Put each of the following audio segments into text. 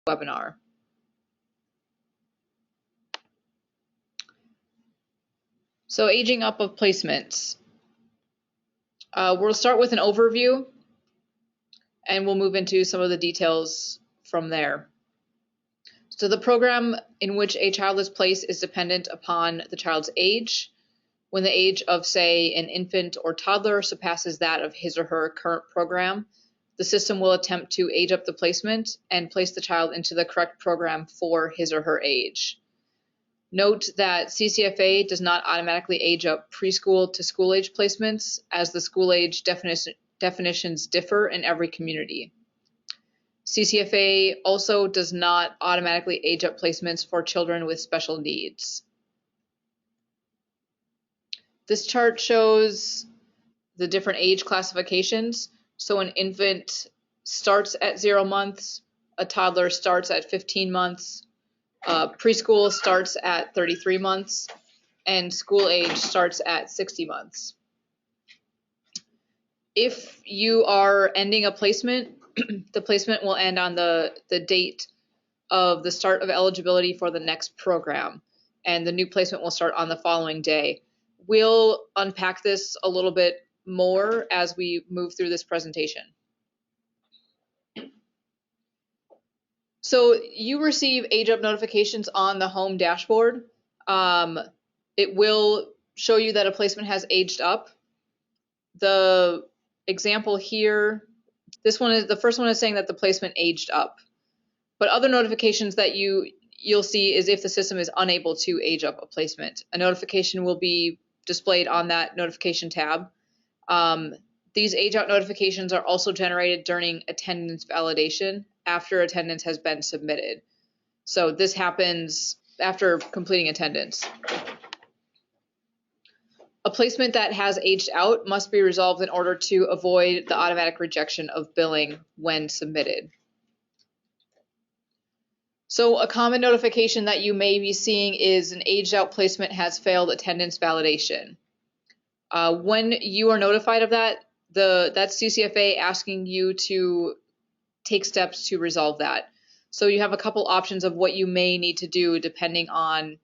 webinar. So aging up of placements. We'll start with an overview and we'll move into some of the details from there. So the program in which a child is placed is dependent upon the child's age. When the age of, say, an infant or toddler surpasses that of his or her current program, the system will attempt to age up the placement and place the child into the correct program for his or her age. Note that CCFA does not automatically age up preschool to school age placements, as the school age definitions differ in every community. CCFA also does not automatically age up placements for children with special needs. This chart shows the different age classifications. So an infant starts at 0 months, a toddler starts at 15 months, preschool starts at 33 months, and school age starts at 60 months. If you are ending a placement, the placement will end on the date of the start of eligibility for the next program, and the new placement will start on the following day. We'll unpack this a little bit more as we move through this presentation. So you receive age up notifications on the home dashboard. It will show you that a placement has aged up. The example here, the first one is saying that the placement aged up. But other notifications that you'll see is if the system is unable to age up a placement. A notification will be displayed on that notification tab. These age out notifications are also generated during attendance validation after attendance has been submitted. So this happens after completing attendance. A placement that has aged out must be resolved in order to avoid the automatic rejection of billing when submitted. So a common notification that you may be seeing is an aged out placement has failed attendance validation. When you are notified of that, that's CCFA asking you to take steps to resolve that. So you have a couple options of what you may need to do depending on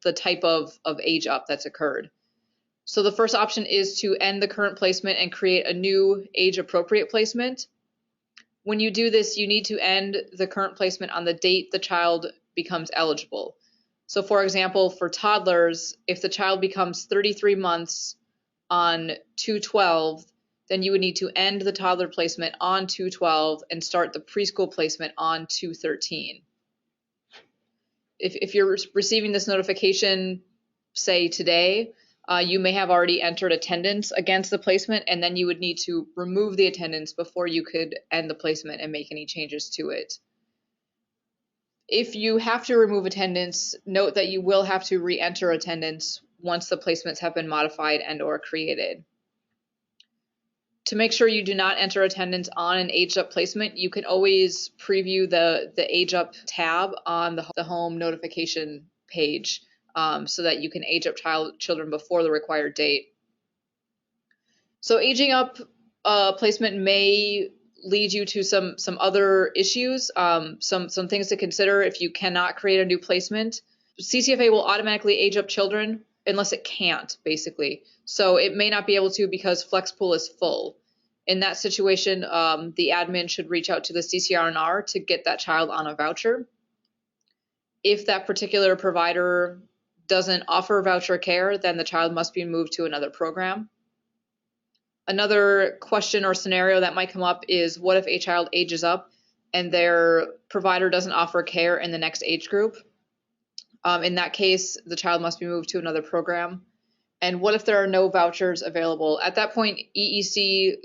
the type of age up that's occurred. So the first option is to end the current placement and create a new age appropriate placement. When you do this, you need to end the current placement on the date the child becomes eligible. So for example, for toddlers, if the child becomes 33 months on 2/12, then you would need to end the toddler placement on 2/12 and start the preschool placement on 2/13. If you're receiving this notification, say today, you may have already entered attendance against the placement, and then you would need to remove the attendance before you could end the placement and make any changes to it. If you have to remove attendance, note that you will have to re-enter attendance once the placements have been modified and or created. To make sure you do not enter attendance on an aged up placement, you can always preview the age up tab on the home notification page so that you can age up children before the required date. So aging up placement may lead you to some other issues, some things to consider if you cannot create a new placement. CCFA will automatically age up children unless it can't, basically. So it may not be able to because FlexPool is full. In that situation, the admin should reach out to the CCR&R to get that child on a voucher. If that particular provider doesn't offer voucher care, then the child must be moved to another program. Another question or scenario that might come up is, what if a child ages up and their provider doesn't offer care in the next age group? In that case, the child must be moved to another program. And what if there are no vouchers available? At that point, EEC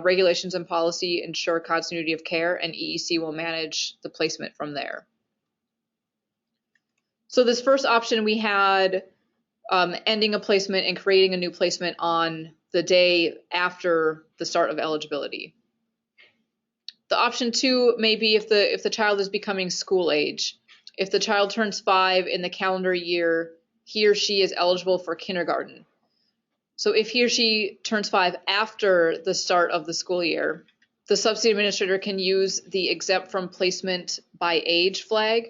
regulations and policy ensure continuity of care, and EEC will manage the placement from there. So this first option we had ending a placement and creating a new placement on the day after the start of eligibility. The option 2 may be if the child is becoming school age. If the child turns 5 in the calendar year, he or she is eligible for kindergarten. So if he or she turns 5 after the start of the school year, the subsidy administrator can use the exempt from placement by age flag,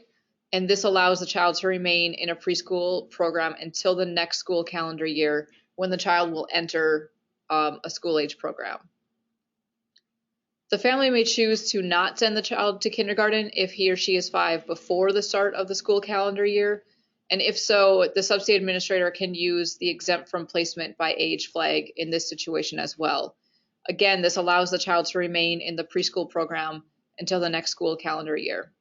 and this allows the child to remain in a preschool program until the next school calendar year when the child will enter a school age program. The family may choose to not send the child to kindergarten if he or she is 5 before the start of the school calendar year, and if so, the subsidy administrator can use the exempt from placement by age flag in this situation as well. Again, this allows the child to remain in the preschool program until the next school calendar year.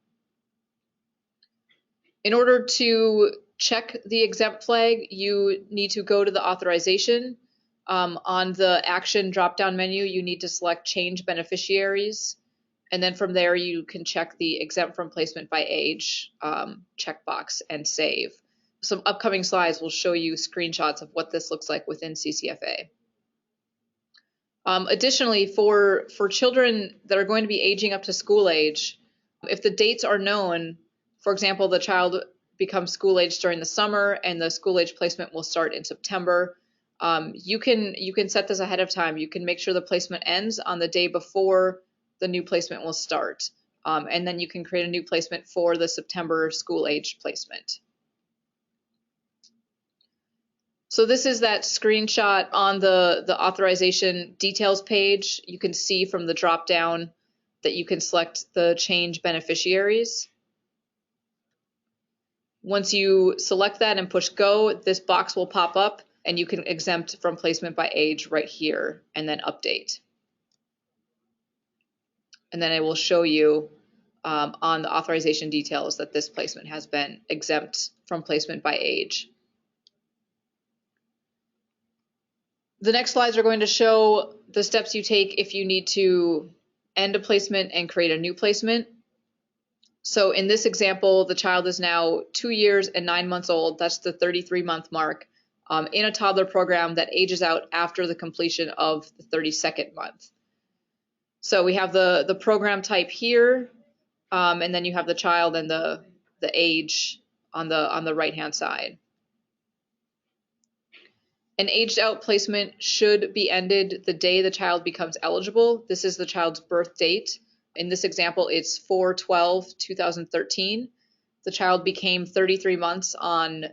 In order to check the exempt flag, you need to go to the authorization. On the action drop-down menu, you need to select change beneficiaries. And then from there, you can check the exempt from placement by age checkbox and save. Some upcoming slides will show you screenshots of what this looks like within CCFA. Additionally, for children that are going to be aging up to school age, if the dates are known, for example, the child becomes school age during the summer and the school age placement will start in September, you can set this ahead of time. You can make sure the placement ends on the day before the new placement will start, and then you can create a new placement for the September school age placement. So this is that screenshot on the authorization details page. You can see from the drop down that you can select the change beneficiaries. Once you select that and push go, this box will pop up and you can exempt from placement by age right here and then update. And then it will show you on the authorization details that this placement has been exempt from placement by age. The next slides are going to show the steps you take if you need to end a placement and create a new placement. So in this example, the child is now 2 years and 9 months old. That's the 33-month mark in a toddler program that ages out after the completion of the 32nd month. So we have the program type here, and then you have the child and the age on the right-hand side. An aged out placement should be ended the day the child becomes eligible. This is the child's birth date. In this example, it's 4/12/2013. The child became 33 months on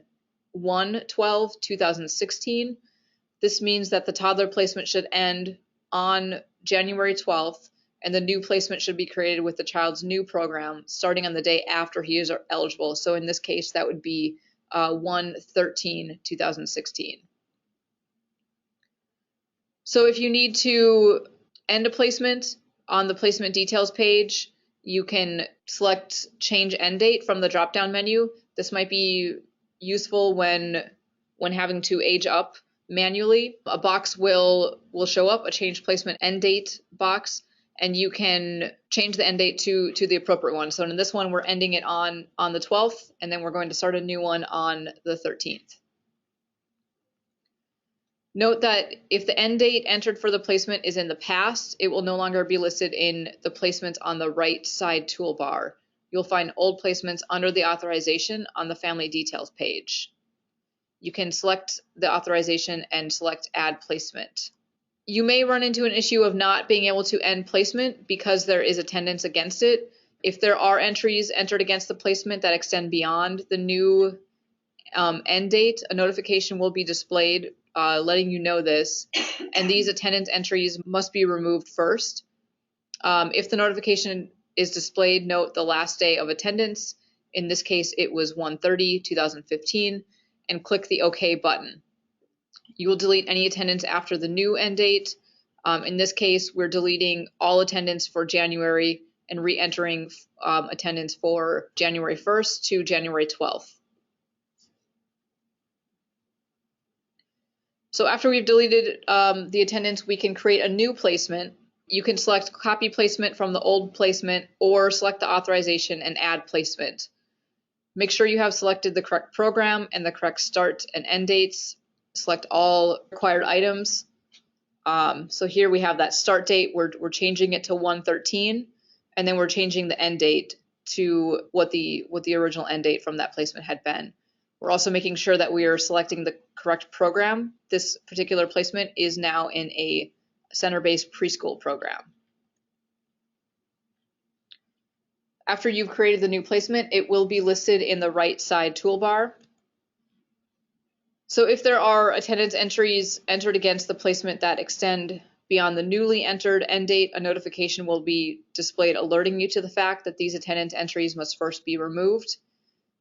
1/12/2016. This means that the toddler placement should end on January 12th, and the new placement should be created with the child's new program starting on the day after he is eligible. So in this case, that would be 1/13/2016. So if you need to end a placement, on the placement details page, you can select change end date from the drop-down menu. This might be useful when having to age up manually. A box will show up, a change placement end date box, and you can change the end date to the appropriate one. So in this one, we're ending it on the 12th, and then we're going to start a new one on the 13th. Note that if the end date entered for the placement is in the past, it will no longer be listed in the placements on the right side toolbar. You'll find old placements under the authorization on the family details page. You can select the authorization and select add placement. You may run into an issue of not being able to end placement because there is attendance against it. If there are entries entered against the placement that extend beyond the new end date, a notification will be displayed letting you know this, and these attendance entries must be removed first. If the notification is displayed, note the last day of attendance. In this case, it was 1/30/2015, and click the OK button. You will delete any attendance after the new end date. In this case, we're deleting all attendance for January and re-entering attendance for January 1st to January 12th. So after we've deleted the attendance, we can create a new placement. You can select copy placement from the old placement or select the authorization and add placement. Make sure you have selected the correct program and the correct start and end dates. Select all required items. So here we have that start date. We're changing it to 1/13, and then we're changing the end date to what the original end date from that placement had been. We're also making sure that we are selecting the correct program. This particular placement is now in a center-based preschool program. After you've created the new placement, it will be listed in the right side toolbar. So if there are attendance entries entered against the placement that extend beyond the newly entered end date, a notification will be displayed alerting you to the fact that these attendance entries must first be removed.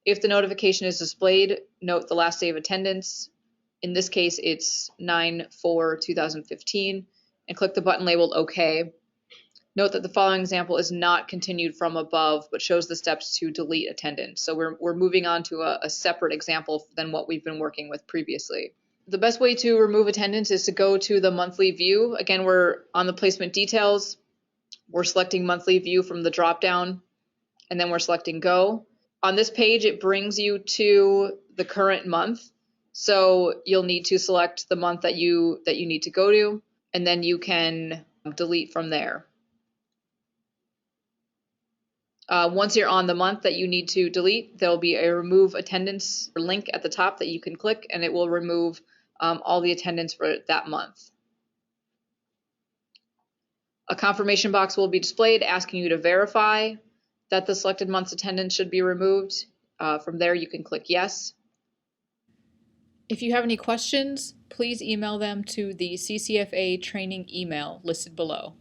If the notification is displayed, note the last day of attendance. In this case, it's 9/4/2015, and click the button labeled OK. Note that the following example is not continued from above, but shows the steps to delete attendance. So we're moving on to a separate example than what we've been working with previously. The best way to remove attendance is to go to the monthly view. Again, we're on the placement details. We're selecting monthly view from the drop-down, and then we're selecting go. On this page, it brings you to the current month. So you'll need to select the month that you need to go to, and then you can delete from there. Once you're on the month that you need to delete, there'll be a remove attendance link at the top that you can click, and it will remove all the attendance for that month. A confirmation box will be displayed asking you to verify that the selected month's attendance should be removed. From there, you can click yes. If you have any questions, please email them to the CCFA training email listed below.